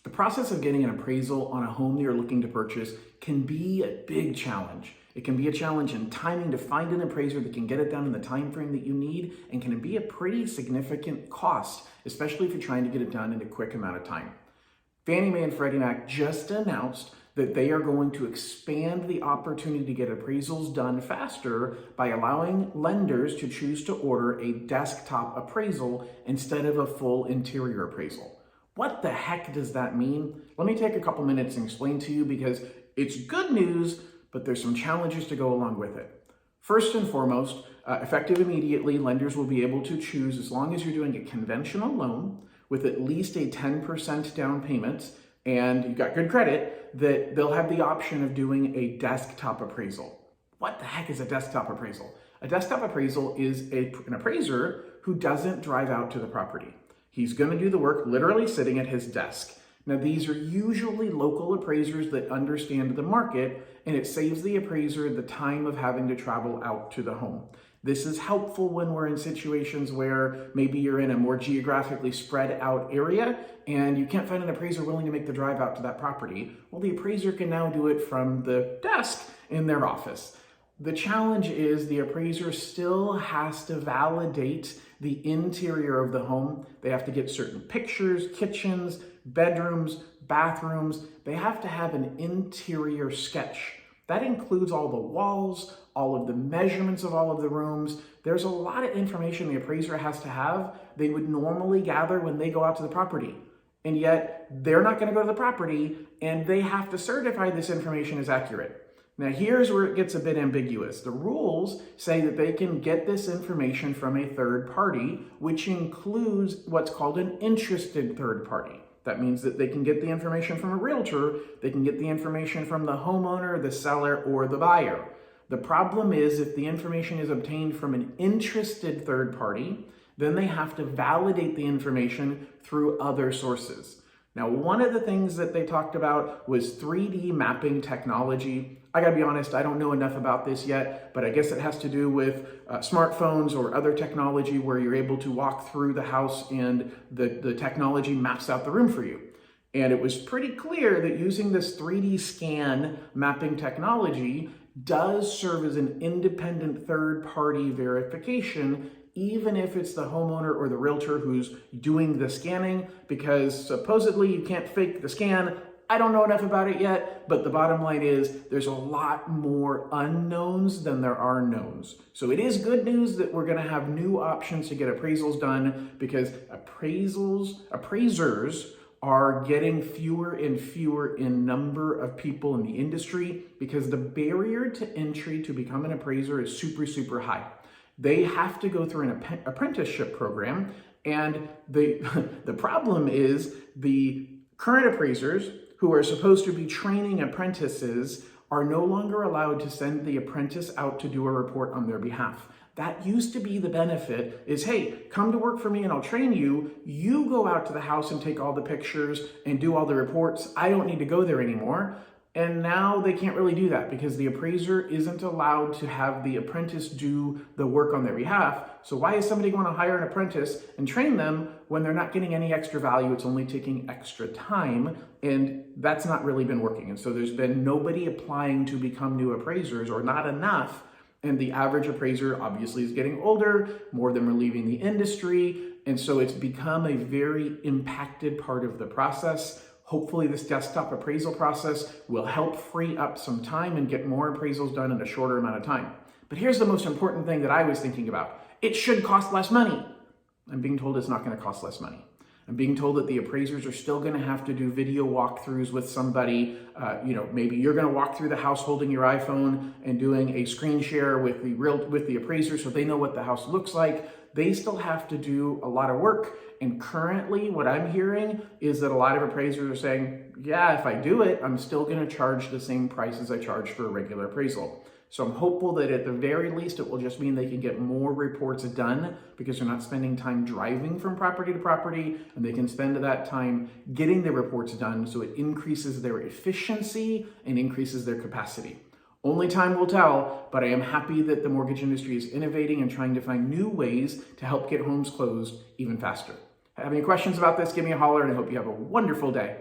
The process of getting an appraisal on a home you're looking to purchase can be a big challenge. It can be a challenge in timing to find an appraiser that can get it done in the time frame that you need, and can be a pretty significant cost, especially if you're trying to get it done in a quick amount of time. Fannie Mae and Freddie Mac just announced that they are going to expand the opportunity to get appraisals done faster by allowing lenders to choose to order a desktop appraisal instead of a full interior appraisal. What the heck does that mean? Let me take a couple minutes and explain to you, because it's good news, but there's some challenges to go along with it. First and foremost, effective immediately, lenders will be able to choose, as long as you're doing a conventional loan with at least a 10% down payment and you've got good credit, that they'll have the option of doing a desktop appraisal. What the heck is a desktop appraisal? A desktop appraisal is an appraiser who doesn't drive out to the property. He's going to do the work literally sitting at his desk. Now, these are usually local appraisers that understand the market, and it saves the appraiser the time of having to travel out to the home. This is helpful when we're in situations where maybe you're in a more geographically spread out area and you can't find an appraiser willing to make the drive out to that property. Well, the appraiser can now do it from the desk in their office. The challenge is the appraiser still has to validate the interior of the home. They have to get certain pictures, kitchens, bedrooms, bathrooms. They have to have an interior sketch. That includes all the walls, all of the measurements of all of the rooms. There's a lot of information the appraiser has to have they would normally gather when they go out to the property. And yet they're not going to go to the property, and they have to certify this information is accurate. Now, here's where it gets a bit ambiguous. The rules say that they can get this information from a third party, which includes what's called an interested third party. That means that they can get the information from a realtor, they can get the information from the homeowner, the seller, or the buyer. The problem is, if the information is obtained from an interested third party, then they have to validate the information through other sources. Now, one of the things that they talked about was 3D mapping technology. I gotta be honest, I don't know enough about this yet, but I guess it has to do with smartphones or other technology where you're able to walk through the house and the technology maps out the room for you. And it was pretty clear that using this 3D scan mapping technology does serve as an independent third-party verification, even if it's the homeowner or the realtor who's doing the scanning, because supposedly you can't fake the scan. I don't know enough about it yet, but the bottom line is there's a lot more unknowns than there are knowns. So it is good news that we're going to have new options to get appraisals done, because appraisers are getting fewer and fewer in number of people in the industry, because the barrier to entry to become an appraiser is super, super high. They have to go through an apprenticeship program, and the problem is the current appraisers who are supposed to be training apprentices are no longer allowed to send the apprentice out to do a report on their behalf. That used to be the benefit, is, hey, come to work for me and I'll train you. You go out to the house and take all the pictures and do all the reports. I don't need to go there anymore. And now they can't really do that, because the appraiser isn't allowed to have the apprentice do the work on their behalf. So why is somebody going to hire an apprentice and train them when they're not getting any extra value? It's only taking extra time, and that's not really been working. And so there's been nobody applying to become new appraisers, or not enough. And the average appraiser obviously is getting older, more of them are leaving the industry. And so it's become a very impacted part of the process. Hopefully this desktop appraisal process will help free up some time and get more appraisals done in a shorter amount of time. But here's the most important thing that I was thinking about. It should cost less money. I'm being told it's not going to cost less money. I'm being told that the appraisers are still going to have to do video walkthroughs with somebody. Maybe you're going to walk through the house holding your iPhone and doing a screen share with the appraiser so they know what the house looks like. They still have to do a lot of work. And currently what I'm hearing is that a lot of appraisers are saying, yeah, if I do it, I'm still going to charge the same price as I charge for a regular appraisal. So I'm hopeful that at the very least, it will just mean they can get more reports done, because they're not spending time driving from property to property, and they can spend that time getting the reports done, so it increases their efficiency and increases their capacity. Only time will tell, but I am happy that the mortgage industry is innovating and trying to find new ways to help get homes closed even faster. Have any questions about this? Give me a holler, and I hope you have a wonderful day.